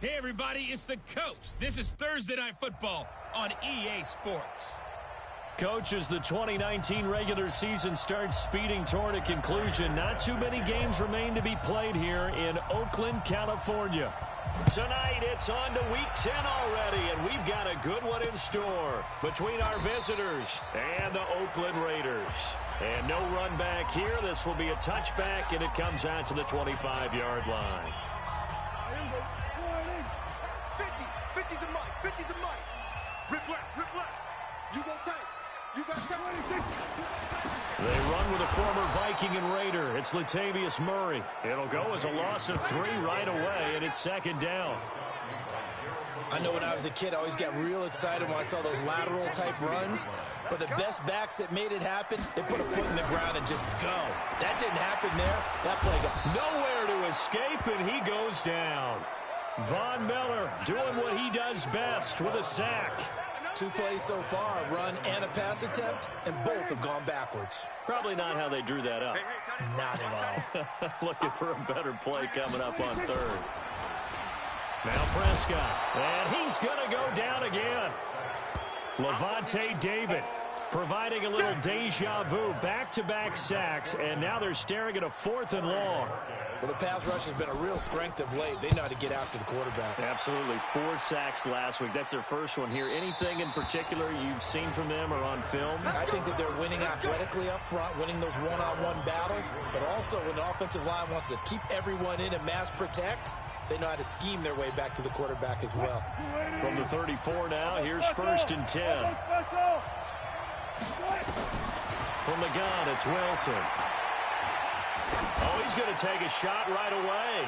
Hey, everybody, it's the coach. This is Thursday Night Football on EA Sports. Coach, as the 2019 regular season starts speeding toward a conclusion, not too many games remain to be played here in Oakland, California. Tonight, it's on to Week 10 already, and we've got a good one in store between our visitors and the Oakland Raiders. And no run back here. This will be a touchback, and it comes out to the 25-yard line. 50 to Mike, 50 to Mike. Rip left. You go tight. You got 26. They run with a former Viking and Raider. It's Latavius Murray. It'll go as a loss of 3 right away, and it's second down. I know when I was a kid, I always got real excited when I saw those lateral-type runs. But the best backs that made it happen, they put a foot in the ground and just go. That didn't happen there. That play got nowhere to escape, and he goes down. Von Miller doing what he does best with a sack. 2 plays so far, a run and a pass attempt, and both have gone backwards. Probably not how they drew that up. Not at all. Looking for a better play coming up on third. Now Prescott, and he's going to go down again. Levante David providing a little deja vu, back-to-back sacks, and now they're staring at a 4th and long. Well, the pass rush has been a real strength of late. They know how to get after the quarterback. Absolutely. 4 sacks last week. That's their first one here. Anything in particular you've seen from them or on film? I think that they're winning athletically up front, winning those one-on-one battles, but also when the offensive line wants to keep everyone in and mass protect, they know how to scheme their way back to the quarterback as well. From the 34 now, here's 1st and 10. From the gun, it's Wilson. Oh, he's going to take a shot right away.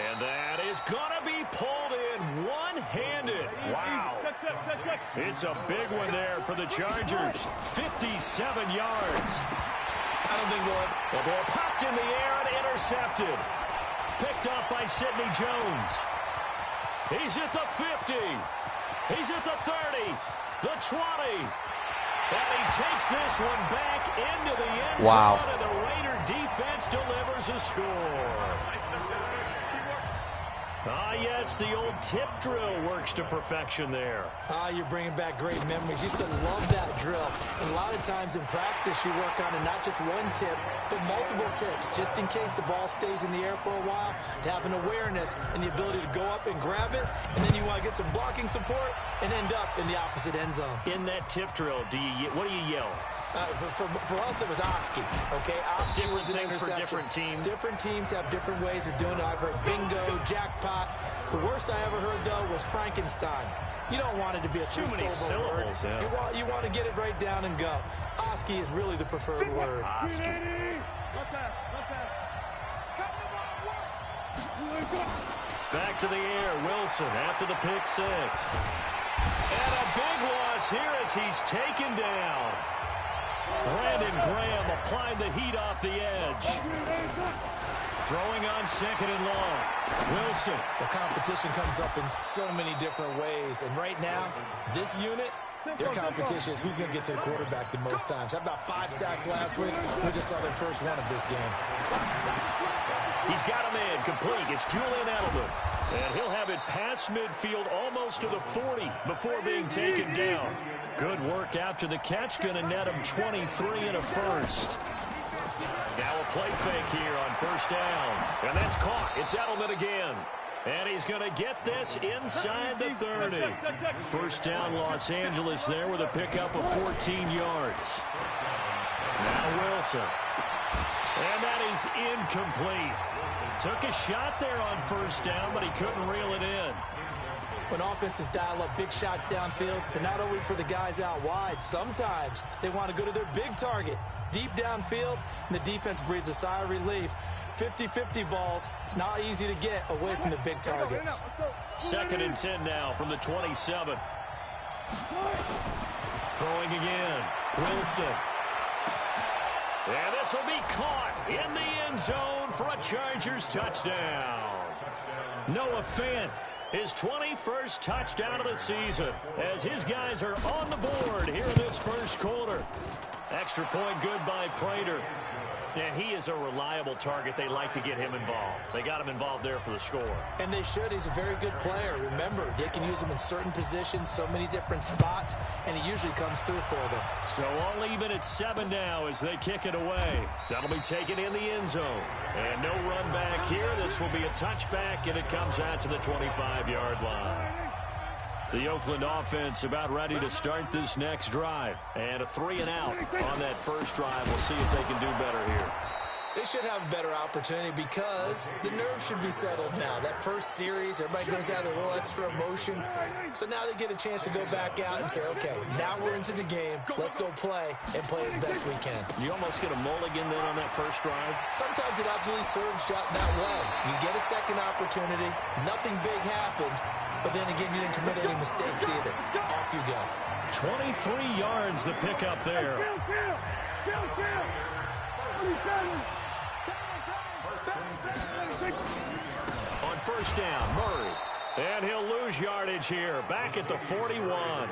And that is going to be pulled in one-handed. Wow. It's a big one there for the Chargers. 57 yards. I don't think we'll have... The ball popped in the air and intercepted. Picked up by Sidney Jones. He's at the 50. He's at the 30. The 20. And he takes this one back into the end zone, and the Raider defense delivers a score. Ah, yes, the old tip drill works to perfection there. You're bringing back great memories. Used to love that drill. And a lot of times in practice, you work on it, not just one tip, but multiple tips, just in case the ball stays in the air for a while, to have an awareness and the ability to go up and grab it, and then you want to get some blocking support and end up in the opposite end zone. In that tip drill, what do you yell? For us, it was Oski. Okay, Oski was an interception. For different teams. Different teams have different ways of doing it. I've heard bingo, jackpot. The worst I ever heard, though, was Frankenstein. You don't want it to be a three-syllable word. Yeah. You want to get it right down and go. Oski is really the preferred word. Oski. Back to the air, Wilson after the pick 6. And a big loss here as he's taken down. Brandon Graham applying the heat off the edge. Throwing on 2nd and long. Wilson. The competition comes up in so many different ways. And right now, this unit, their competition is who's going to get to the quarterback the most times. How about 5 sacks last week? We just saw their first one of this game. He's got him in, complete. It's Julian Edelman. And he'll have it past midfield almost to the 40 before being taken down. Good work after the catch. Going to net him 23 and a first. Now a play fake here on 1st down. And that's caught. It's Edelman again. And he's going to get this inside the 30. 1st down Los Angeles there with a pickup of 14 yards. Now Wilson. And that is incomplete. Took a shot there on 1st down, but he couldn't reel it in. When offenses dial up big shots downfield, they're not always for the guys out wide. Sometimes they want to go to their big target, deep downfield, and the defense breathes a sigh of relief. 50-50 balls, not easy to get away from the big targets. 2nd and 10 now from the 27. Throwing again, Wilson. And this will be caught in the end zone for a Chargers touchdown. Noah Fant, his 21st touchdown of the season, as his guys are on the board here in this 1st quarter. Extra point good by Prater. And he is a reliable target. They like to get him involved. They got him involved there for the score. And they should. He's a very good player. Remember, they can use him in certain positions, so many different spots, and he usually comes through for them. So all even at 7 now as they kick it away. That'll be taken in the end zone. And no run back here. This will be a touchback, and it comes out to the 25-yard line. The Oakland offense about ready to start this next drive. And a 3-and-out on that first drive. We'll see if they can do better here. They should have a better opportunity because the nerves should be settled now. That first series, everybody goes out with a little extra emotion. So now they get a chance to go back out and say, okay, now we're into the game. Let's go play and play as best we can. You almost get a mulligan then on that first drive? Sometimes it absolutely serves that way. You get a second opportunity. Nothing big happened. But then again, you didn't commit any mistakes either. Off you go. 23 yards the pickup there. On first down, Murray. And he'll lose yardage here. Back at the 41.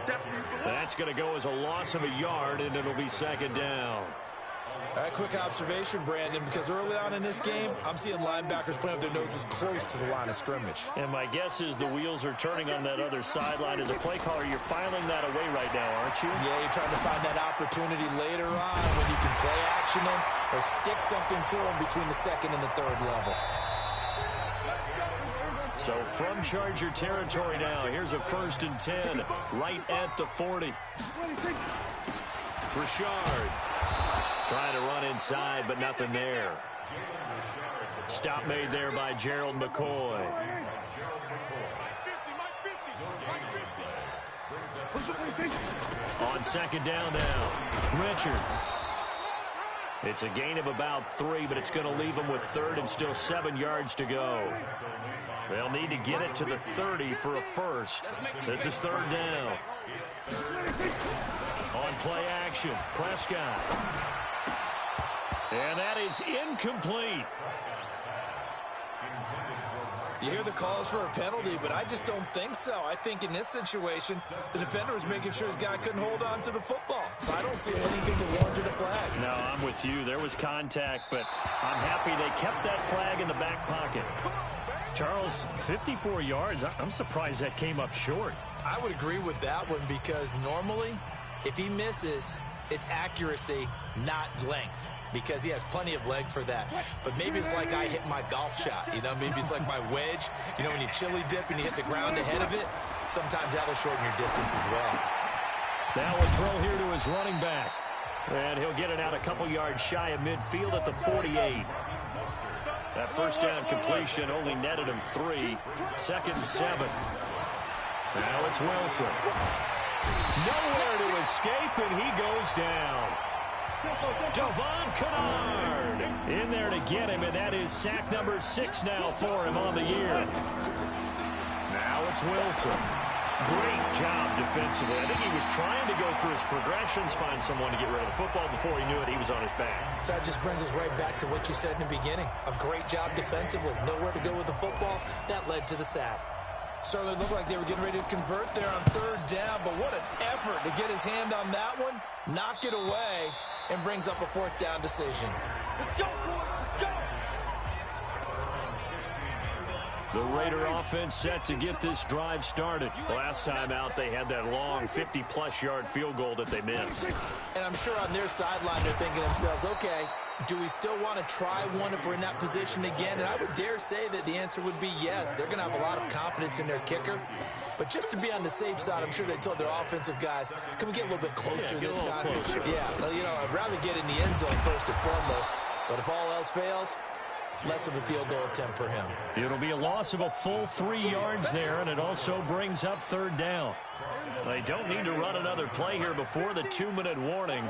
That's going to go as a loss of a yard, and it'll be second down. A quick observation, Brandon, because early on in this game, I'm seeing linebackers playing with their noses close to the line of scrimmage. And my guess is the wheels are turning on that other sideline. As a play caller, you're filing that away right now, aren't you? Yeah, you're trying to find that opportunity later on when you can play action them or stick something to them between the second and the third level. So from Charger territory now, here's a 1st and 10 right at the 40. Richard trying to run inside, but nothing there. Stop made there by Gerald McCoy. On second down now, Richard. It's a gain of about 3, but it's going to leave them with 3rd and still 7 yards to go. They'll need to get it to the 30 for a first. This is 3rd down. On play action, Prescott. And that is incomplete. You hear the calls for a penalty, but I just don't think so. I think in this situation, the defender was making sure his guy couldn't hold on to the football. So I don't see anything that warranted a flag. No, I'm with you. There was contact, but I'm happy they kept that flag in the back pocket. Charles, 54 yards. I'm surprised that came up short. I would agree with that one because normally, if he misses, it's accuracy, not length. Because he has plenty of leg for that. But maybe it's like I hit my golf shot. You know, maybe it's like my wedge. You know, when you chili dip and you hit the ground ahead of it, sometimes that'll shorten your distance as well. Now a throw here to his running back. And he'll get it out a couple yards shy of midfield at the 48. That first down completion only netted him 3. 2nd and 7. Now it's Wilson. Nowhere to escape, and he goes down. Devon Kennard in there to get him, and that is sack number 6 now for him on the year. Now it's Wilson. Great job defensively. I think he was trying to go through his progressions, find someone to get rid of the football. Before he knew it, he was on his back. So that just brings us right back to what you said in the beginning. A great job defensively. Nowhere to go with the football. That led to the sack. Certainly looked like they were getting ready to convert there on 3rd down, but what an effort to get his hand on that one, knock it away, and brings up a 4th down decision. Let's go, boys. Let's go. The Raider offense set to get this drive started. Last time out, they had that long 50-plus yard field goal that they missed. And I'm sure on their sideline they're thinking to themselves, okay, do we still want to try one if we're in that position again? And I would dare say that the answer would be yes. They're going to have a lot of confidence in their kicker. But just to be on the safe side, I'm sure they told their offensive guys, can we get a little bit closer this time? Closer. Yeah, well, you know, I'd rather get in the end zone first and foremost. But if all else fails, less of a field goal attempt for him. It'll be a loss of a full 3 yards there, and it also brings up 3rd down. They don't need to run another play here before the 2-minute warning.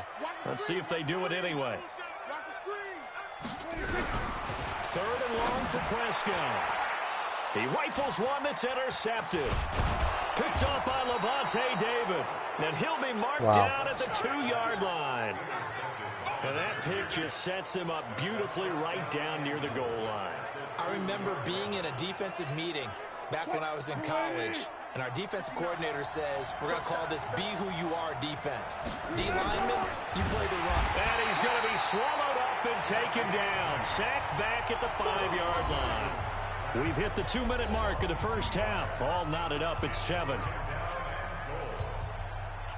Let's see if they do it anyway. 3rd and long for Prescott. He rifles one that's intercepted. Picked off by Levante David. And he'll be marked down at the 2-yard line. And that pick just sets him up beautifully right down near the goal line. I remember being in a defensive meeting back when I was in college, and our defensive coordinator says, we're going to call this be who you are defense. D lineman, you play the run. And he's going to be swallowed up been taken down. Sacked back at the 5-yard line. We've hit the 2-minute mark of the first half. All knotted up at 7.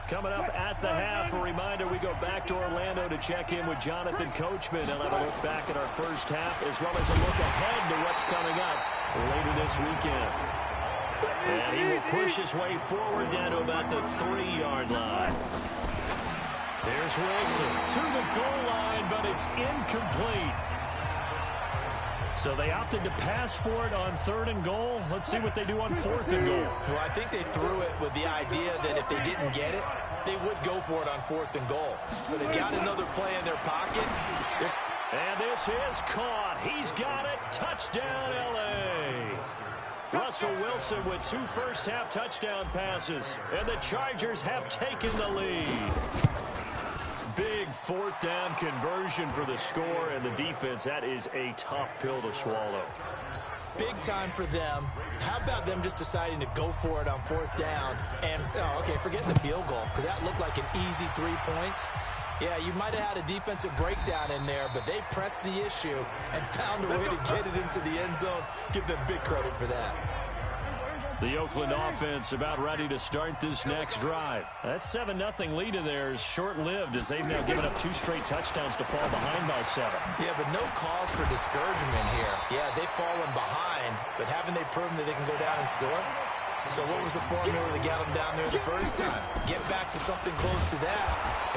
Coming up at the half, a reminder, we go back to Orlando to check in with Jonathan Coachman. He'll have a look back at our first half, as well as a look ahead to what's coming up later this weekend. And he will push his way forward down to about the 3-yard line. There's Wilson to the goal line, but it's incomplete. So they opted to pass for it on 3rd and goal. Let's see what they do on 4th and goal. Well, I think they threw it with the idea that if they didn't get it, they would go for it on 4th and goal. So they've got another play in their pocket. And this is caught. He's got it. Touchdown, L.A. Russell Wilson with 2 first-half touchdown passes. And the Chargers have taken the lead. Big 4th down conversion for the score, and the defense, that is a tough pill to swallow. Big time for them. How about them just deciding to go for it on 4th down? And, forget the field goal, because that looked like an easy 3 points. Yeah, you might have had a defensive breakdown in there, but they pressed the issue and found a way to get it into the end zone. Give them big credit for that. The Oakland offense about ready to start this next drive. That 7-0 lead of theirs short-lived, as they've now given up 2 straight touchdowns to fall behind by 7. Yeah, but no cause for discouragement here. Yeah, they've fallen behind, but haven't they proven that they can go down and score? So what was the formula that got them down there the first time? Get back to something close to that,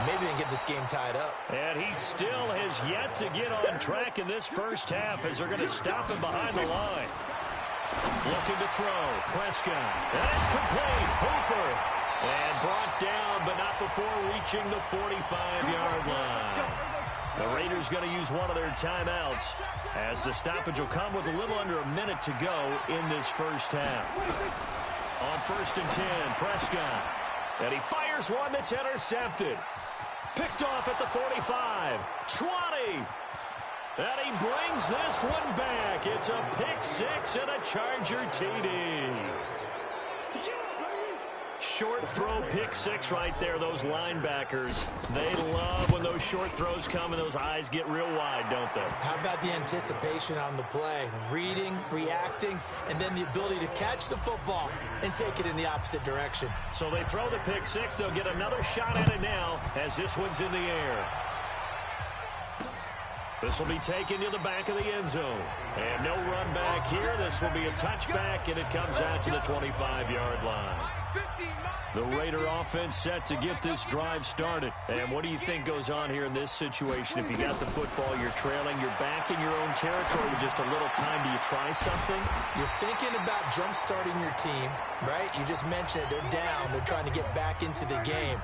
and maybe they can get this game tied up. And he still has yet to get on track in this first half, as they're going to stop him behind the line. Looking to throw. Prescott. That is complete. Hooper. And brought down, but not before reaching the 45-yard line. The Raiders going to use one of their timeouts, as the stoppage will come with a little under a minute to go in this first half. On 1st and 10, Prescott. And he fires one that's intercepted. Picked off at the 45. 20. And he brings this one back. It's a pick-6 and a Charger TD. Short throw, pick-6 right there, those linebackers. They love when those short throws come and those eyes get real wide, don't they? How about the anticipation on the play? Reading, reacting, and then the ability to catch the football and take it in the opposite direction. So they throw the pick-6. They'll get another shot at it now, as this one's in the air. This will be taken to the back of the end zone. And no run back here. This will be a touchback, and it comes out to the 25-yard line. The Raider offense set to get this drive started. And what do you think goes on here in this situation? If you got the football, you're trailing, you're back in your own territory with just a little time. Do you try something? You're thinking about jump-starting your team, right? You just mentioned it. They're down. They're trying to get back into the game.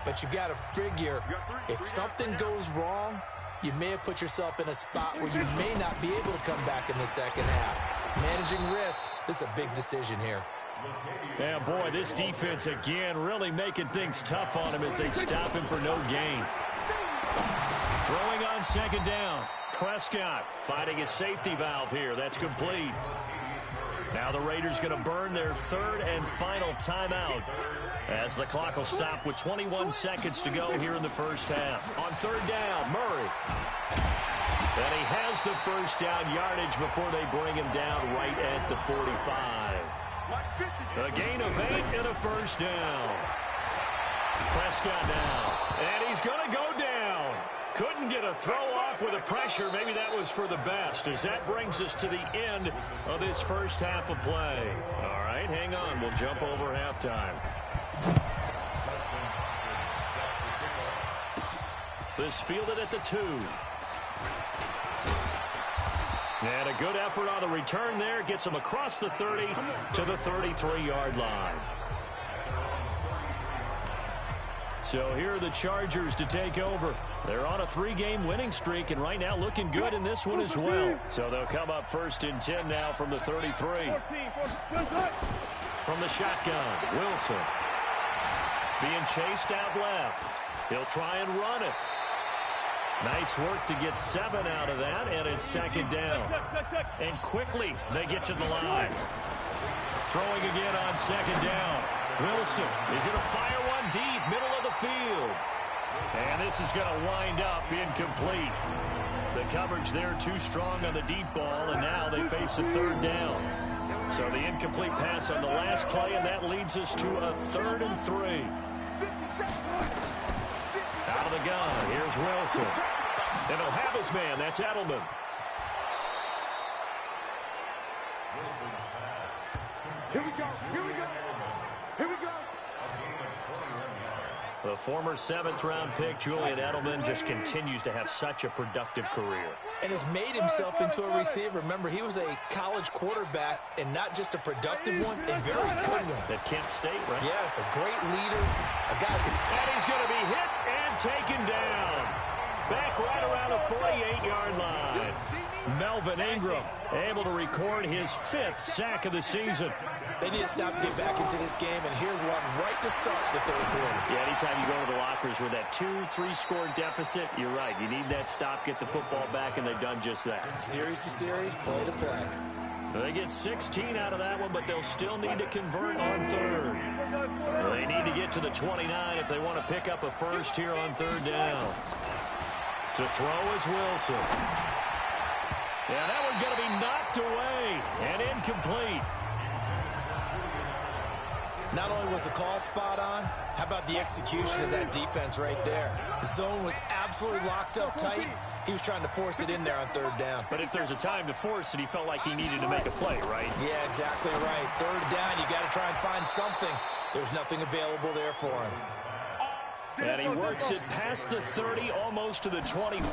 But you've got to figure, if something goes wrong, you may have put yourself in a spot where you may not be able to come back in the second half. Managing risk, this is a big decision here. Yeah, boy, this defense again really making things tough on him as they stop him for no gain. Throwing on 2nd down. Prescott finding his safety valve here. That's complete. Now the Raiders going to burn their 3rd and final timeout, as the clock will stop with 21 seconds to go here in the first half. On 3rd down, Murray. And he has the first down yardage before they bring him down right at the 45. A gain of 8 and a first down. Prescott now. And he's going to go down. Couldn't get a throw off with the pressure. Maybe that was for the best, as that brings us to the end of this first half of play. All right, hang on. We'll jump over halftime. This fielded at the 2. And a good effort on the return there. Gets him across the 30 to the 33-yard line. So here are the Chargers to take over. They're on a 3-game winning streak, and right now looking good in this one as well. So they'll come up 1st and 10 now from the 33. From the shotgun, Wilson. Being chased out left. He'll try and run it. Nice work to get 7 out of that, and it's 2nd down. And quickly they get to the line. Throwing again on 2nd down. Wilson is going to fire one deep, middle of the field. And this is going to wind up incomplete. The coverage there too strong on the deep ball, and now they face a third down. So the incomplete pass on the last play, and that leads us to a 3rd and 3. Out of the gun, here's Wilson. And he'll have his man, that's Edelman. Here we go. Here we go. Here we go. The former 7th-round pick, Julian Edelman, just continues to have such a productive career. And has made himself into a receiver. Remember, he was a college quarterback, and not just a productive one, a very good one. At Kent State, right? Yes, a great leader. A guy who can... And he's going to be hit and taken down. Back right around the 48-yard line. Melvin Ingram able to record his 5th sack of the season. They need to stop to get back into this game, and here's one right to start the 3rd quarter. Yeah, anytime you go to the lockers with that 2-3 score deficit, you're right. You need that stop, get the football back, and they've done just that. Series to series, play to play. They get 16 out of that one, but they'll still need to convert on 3rd. They need to get to the 29 if they want to pick up a first here on 3rd down. To throw is Wilson. Yeah, that one's going to be knocked away and incomplete. Not only was the call spot on, how about the execution of that defense right there? The zone was absolutely locked up tight. He was trying to force it in there on 3rd down. But if there's a time to force it, he felt like he needed to make a play, right? Yeah, exactly right. 3rd down, you got to try and find something. There's nothing available there for him. And he works it past the 30, almost to the 25.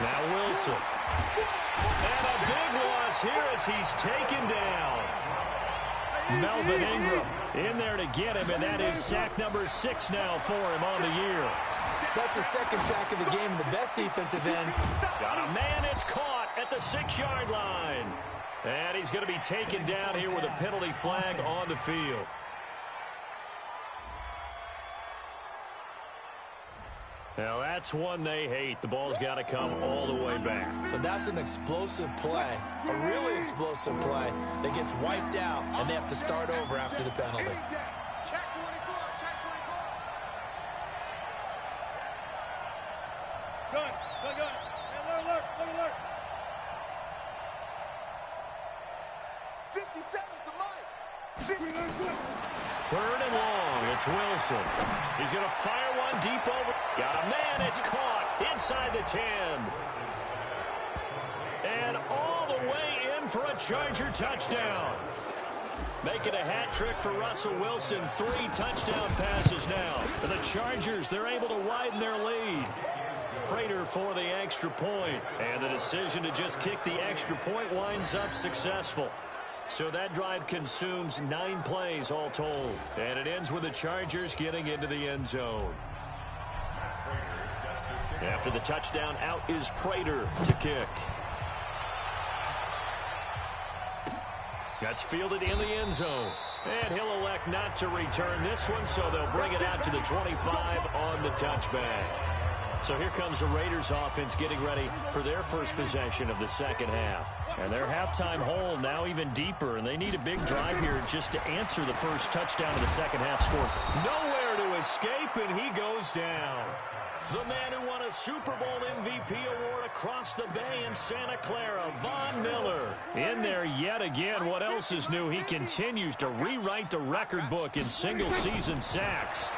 Now Wilson. And a big loss here as he's taken down. Melvin Ingram in there to get him, and that is sack number 6 now for him on the year. That's the 2nd sack of the game, and the best defensive ends. Got a man, it's caught at the 6-yard line. And he's going to be taken down here with a penalty flag on the field. Now that's one they hate. The ball's got to come all the way back. So that's an explosive play, a really explosive play that gets wiped out, and they have to start over after the penalty. Check 24, check 24. Good. Hey, alert. 57 to Mike. 3rd and long, it's Wilson. He's going to fire one deep over. Got a man, it's caught inside the 10. And all the way in for a Charger touchdown. Making a hat trick for Russell Wilson. 3 touchdown passes now. And the Chargers, they're able to widen their lead. Prater for the extra point. And the decision to just kick the extra point winds up successful. So that drive consumes 9 plays all told. And it ends with the Chargers getting into the end zone. After the touchdown, out is Prater to kick. That's fielded in the end zone. And he'll elect not to return this one, so they'll bring it out to the 25 on the touchback. So here comes the Raiders offense getting ready for their first possession of the 2nd half. And their halftime hole now even deeper, and they need a big drive here just to answer the first touchdown of the 2nd half score. Nowhere to escape, and he goes down. The man who won a Super Bowl MVP award across the bay in Santa Clara, Von Miller. In there yet again. What else is new? He continues to rewrite the record book in single-season sacks.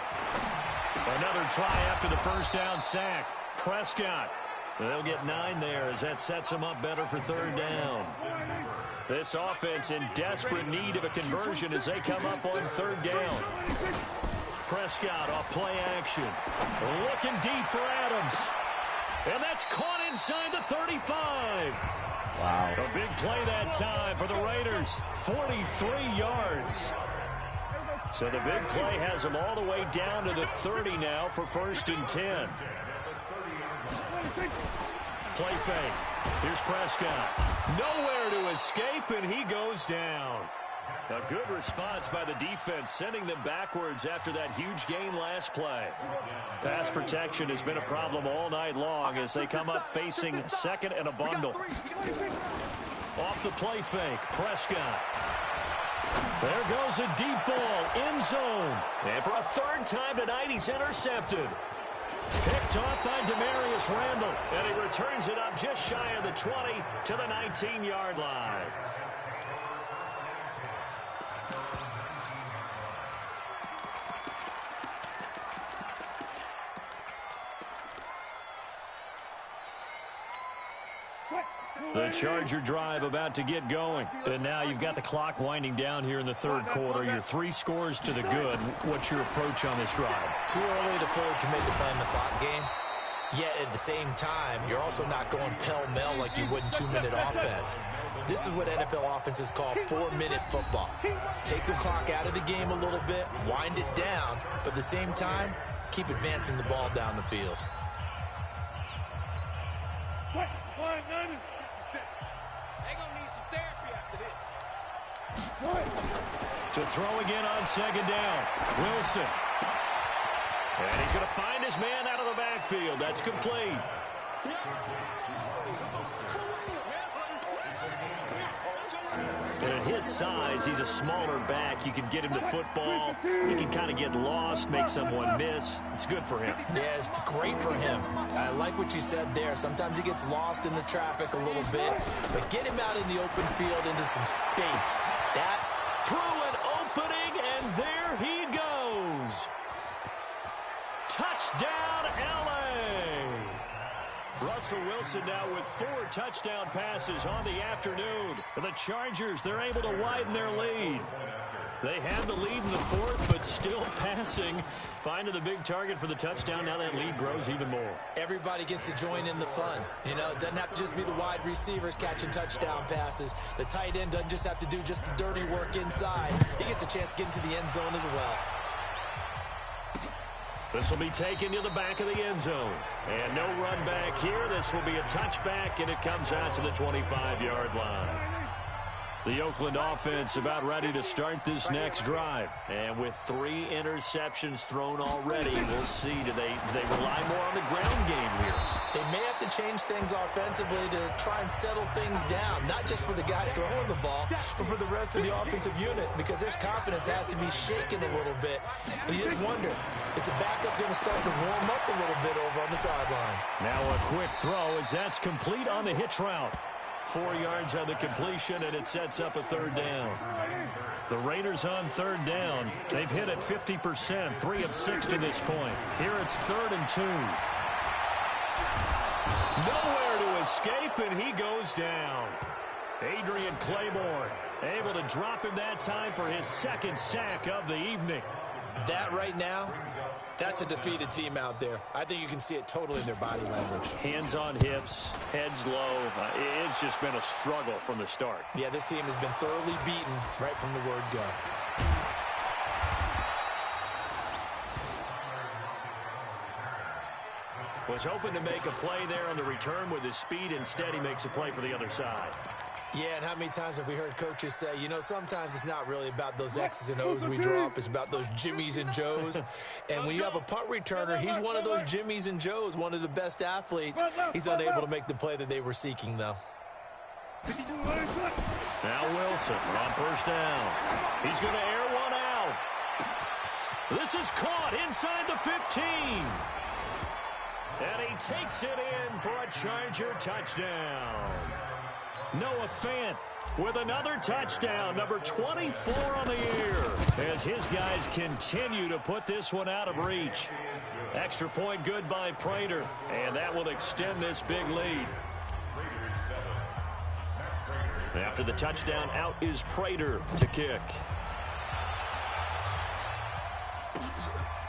Another try after the first down sack. Prescott. They'll get 9 there as that sets them up better for 3rd down. This offense in desperate need of a conversion as they come up on 3rd down. Prescott off play action. Looking deep for Adams. And that's caught inside the 35. Wow. A big play that time for the Raiders. 43 yards. So the big play has them all the way down to the 30 now for 1st and 10. Play fake. Here's Prescott. Nowhere to escape, and he goes down. A good response by the defense, sending them backwards after that huge gain last play. Pass protection has been a problem all night long as they come up facing 2nd and a bundle. Off the play fake, Prescott. There goes a deep ball, end zone. And for a third time tonight, he's intercepted. Picked off by Demarius Randall, and he returns it up just shy of the 20 to the 19-yard line. The Charger drive about to get going. And now you've got the clock winding down here in the third quarter. You're 3 scores to the good. What's your approach on this drive? Too early to fully commit to playing the clock game. Yet at the same time, you're also not going pell-mell like you would in 2-minute offense. This is what NFL offenses call 4-minute football. Take the clock out of the game a little bit, wind it down, but at the same time, keep advancing the ball down the field. To throw again on second down. Wilson. And he's going to find his man out of the backfield. That's complete. And at his size, he's a smaller back. You can get him to football. He can kind of get lost, make someone miss. It's good for him. Yeah, it's great for him. I like what you said there. Sometimes he gets lost in the traffic a little bit, but get him out in the open field into some space. That through an opening, and there he goes. Touchdown, L.A. Russell Wilson now with 4 touchdown passes on the afternoon. The Chargers, they're able to widen their lead. They had the lead in the fourth, but still passing. Finding the big target for the touchdown. Now that lead grows even more. Everybody gets to join in the fun. You know, it doesn't have to just be the wide receivers catching touchdown passes. The tight end doesn't just have to do just the dirty work inside. He gets a chance to get into the end zone as well. This will be taken to the back of the end zone. And no run back here. This will be a touchback, and it comes out to the 25-yard line. The Oakland offense about ready to start this next drive. And with 3 interceptions thrown already, we'll see. Do they rely more on the ground game here? They may have to change things offensively to try and settle things down, not just for the guy throwing the ball, but for the rest of the offensive unit, because their confidence has to be shaken a little bit. And you just wonder, is the backup going to start to warm up a little bit over on the sideline? Now a quick throw as that's complete on the hitch route. 4 yards on the completion, and it sets up a third down. The Raiders on third down. They've hit at 50%, 3 of 6 to this point. Here it's 3rd and 2. Nowhere to escape, and he goes down. Adrian Claiborne able to drop him that time for his 2nd sack of the evening. That right now, that's a defeated team out there. I think you can see it totally in their body language. Hands on hips, heads low. It's just been a struggle from the start. Yeah, this team has been thoroughly beaten right from the word go. Was hoping to make a play there on the return with his speed. Instead, he makes a play for the other side. Yeah, and how many times have we heard coaches say, you know, sometimes it's not really about those X's and O's we draw up. It's about those Jimmies and Joes. And when you have a punt returner, he's one of those Jimmies and Joes, one of the best athletes. He's unable to make the play that they were seeking, though. Now Wilson on first down. He's going to air one out. This is caught inside the 15. And he takes it in for a Charger touchdown. Noah Fant with another touchdown, number 24 on the year, as his guys continue to put this one out of reach. Extra point good by Prater, and that will extend this big lead. After the touchdown, out is Prater to kick.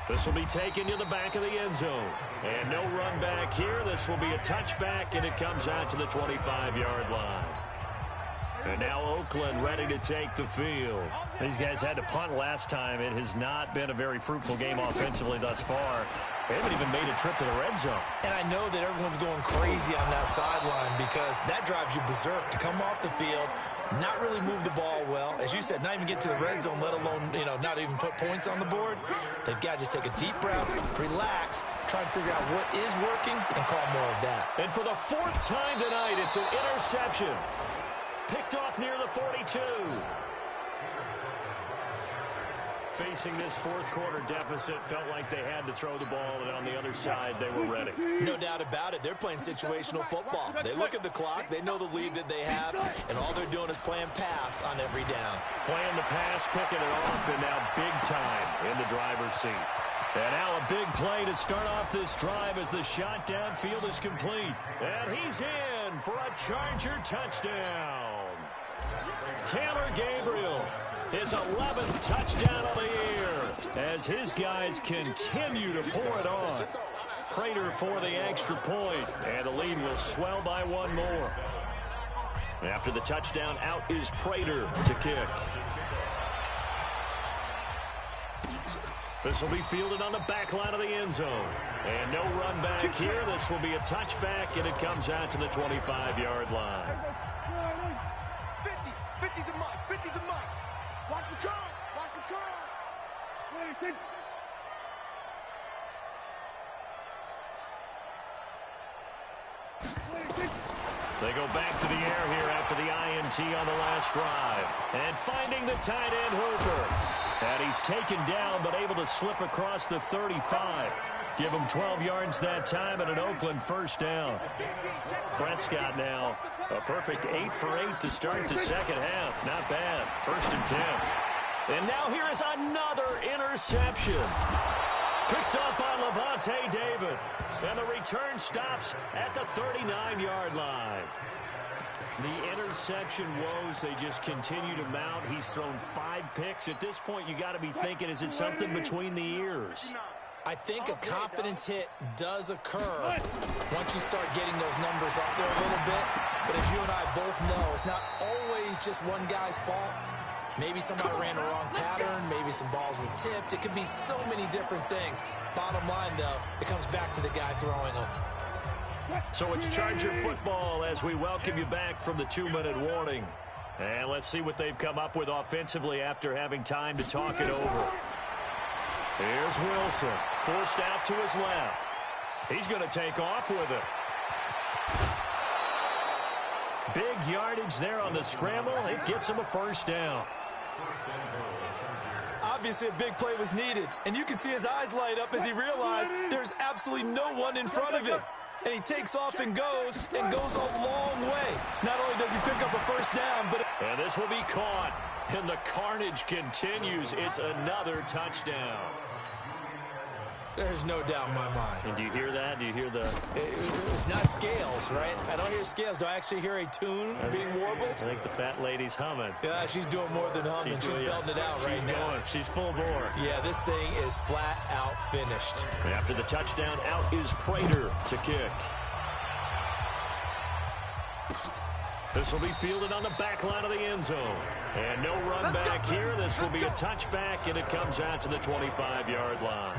This will be taken to the back of the end zone. And no run back here. This will be a touchback, and it comes out to the 25-yard line. And now Oakland ready to take the field. These guys had to punt last time. It has not been a very fruitful game offensively thus far. They haven't even made a trip to the red zone. And I know that everyone's going crazy on that sideline because that drives you berserk to come off the field, not really move the ball well. As you said, not even get to the red zone, let alone, not even put points on the board. They've got to just take a deep breath, relax, try and figure out what is working, and call more of that. And for the 4th time tonight, it's an interception. Picked off near the 42. Facing this fourth quarter deficit, felt like they had to throw the ball, and on the other side, they were ready. No doubt about it. They're playing situational football. They look at the clock, they know the lead that they have, and all they're doing is playing pass on every down. Playing the pass, picking it off, and now big time in the driver's seat. And now a big play to start off this drive as the shot downfield is complete. And he's in for a Charger touchdown. Taylor Gabriel, his 11th touchdown of the year as his guys continue to pour it on. Prater for the extra point, and the lead will swell by one more. After the touchdown, out is Prater to kick. This will be fielded on the back line of the end zone. And no run back here. This will be a touchback, and it comes out to the 25-yard line. 50 to Mike, 50 to Mike. Watch the curl, watch the curl. They go back to the air here after the INT on the last drive. And finding the tight end Hooper. And he's taken down but able to slip across the 35. Give him 12 yards that time and an Oakland first down. Prescott now a perfect 8 for 8 to start the second half. Not bad. 1st and 10. And now here is another interception. Picked up by Levante David. And the return stops at the 39-yard line. The interception woes, they just continue to mount. He's thrown 5 picks. At this point, you got to be thinking, is it something between the ears? I think a confidence hit does occur once you start getting those numbers up there a little bit. But as you and I both know, it's not always just one guy's fault. Maybe somebody ran the wrong pattern. Maybe some balls were tipped. It could be so many different things. Bottom line, though, it comes back to the guy throwing them. So it's Charger football as we welcome you back from the 2-minute warning. And let's see what they've come up with offensively after having time to talk it over. Here's Wilson, forced out to his left. He's going to take off with it. Big yardage there on the scramble. It gets him a first down. Obviously, a big play was needed, and you can see his eyes light up as he realized there's absolutely no one in front of him. And he takes off and goes a long way. Not only does he pick up a first down, but... And this will be caught, and the carnage continues. It's another touchdown. There's no doubt in my mind. And do you hear that? Do you hear the... It's not scales, right? I don't hear scales. Do I actually hear a tune being warbled? I think the fat lady's humming. Yeah, she's doing more than humming. She's belting it out right now. She's full bore. Yeah, this thing is flat out finished. After the touchdown, out is Prater to kick. This will be fielded on the back line of the end zone. And no run back here. This will be a touchback, and it comes out to the 25-yard line.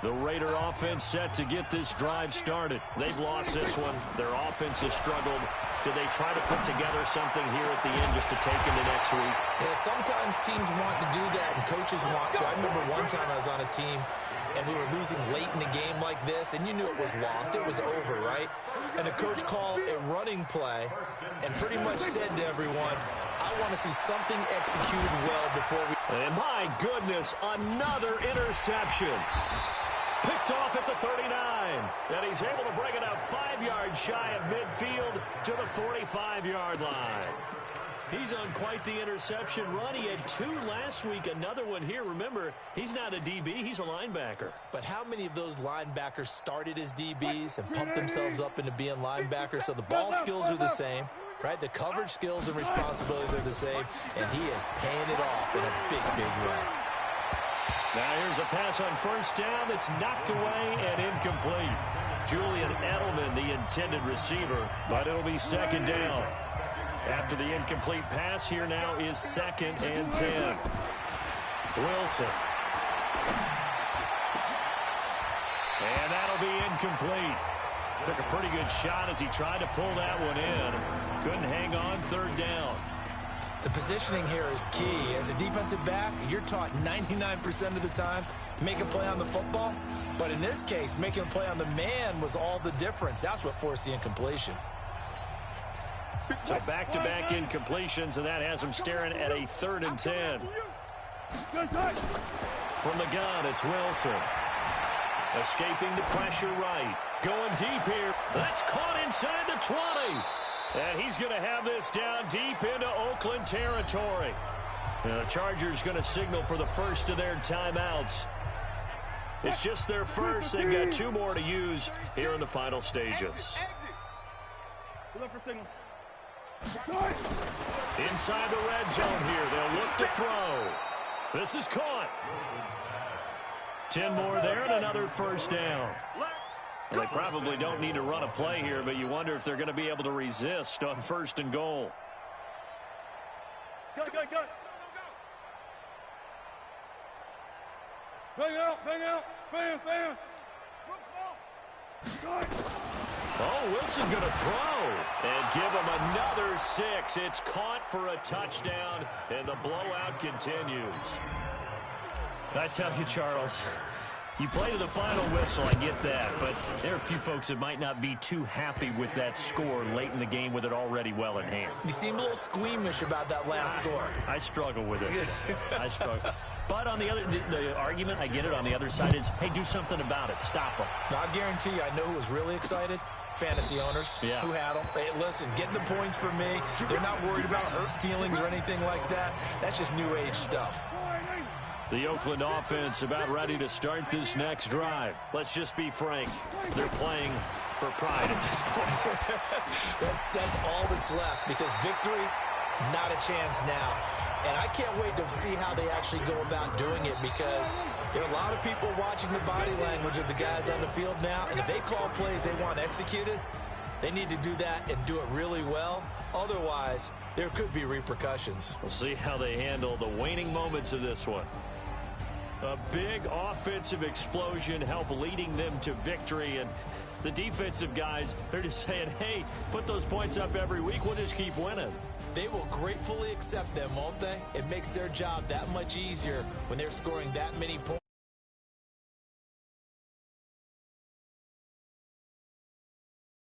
The Raider offense set to get this drive started. They've lost this one. Their offense has struggled. Do they try to put together something here at the end just to take into next week? Yeah, sometimes teams want to do that, and coaches want to. I remember one time I was on a team, and we were losing late in a game like this, and you knew it was lost. It was over, right? And the coach called a running play and pretty much said to everyone, I want to see something executed well before we... And my goodness, another interception. Picked off at the 39. And he's able to bring it out 5 yards shy of midfield to the 45-yard line. He's on quite the interception run. He had 2 last week, another one here. Remember, he's not a DB, he's a linebacker. But how many of those linebackers started as DBs and pumped themselves up into being linebackers? So the ball skills are the same, right? The coverage skills and responsibilities are the same, and he is paying it off in a big, big way. Now here's a pass on first down that's knocked away and incomplete. Julian Edelman, the intended receiver, but it'll be second down. After the incomplete pass, here now is 2nd and 10. Wilson. And that'll be incomplete. Took a pretty good shot as he tried to pull that one in. Couldn't hang on, 3rd down. The positioning here is key. As a defensive back, you're taught 99% of the time, make a play on the football. But in this case, making a play on the man was all the difference. That's what forced the incompletion. So back-to-back incompletions, and that has him staring at a 3rd and 10. From the gun, it's Wilson. Escaping the pressure right. Going deep here. That's caught inside the 20. And he's going to have this down deep into Oakland territory. And the Chargers going to signal for the first of their timeouts. It's just their first. They've got 2 more to use here in the final stages. Inside the red zone here. They'll look to throw. This is caught. 10 more there and another first down. Well, they probably don't need to run a play here, but you wonder if they're going to be able to resist on 1st and goal. Go. Bang out. Bam. Oh, Wilson going to throw and give him another 6. It's caught for a touchdown, and the blowout continues. I tell you, Charles, you play to the final whistle, I get that, but there are a few folks that might not be too happy with that score late in the game with it already well in hand. You seem a little squeamish about that last score. I struggle with it. I struggle. But on the other, the argument, I get it, on the other side is, hey, do something about it. Stop them. Now, I guarantee you, I know who was really excited. Fantasy owners who had them. Hey, listen, getting the points for me. They're not worried about hurt feelings or anything like that. That's just new age stuff. The Oakland offense about ready to start this next drive. Let's just be frank. They're playing for pride at this point. that's all that's left, because victory, not a chance now. And I can't wait to see how they actually go about doing it, because there are a lot of people watching the body language of the guys on the field now, and if they call plays they want executed, they need to do that and do it really well. Otherwise, there could be repercussions. We'll see how they handle the waning moments of this one. A big offensive explosion help leading them to victory, and the defensive guys, they're just saying, hey, put those points up every week, we'll just keep winning. They will gratefully accept them, won't they? It makes their job that much easier when they're scoring that many points.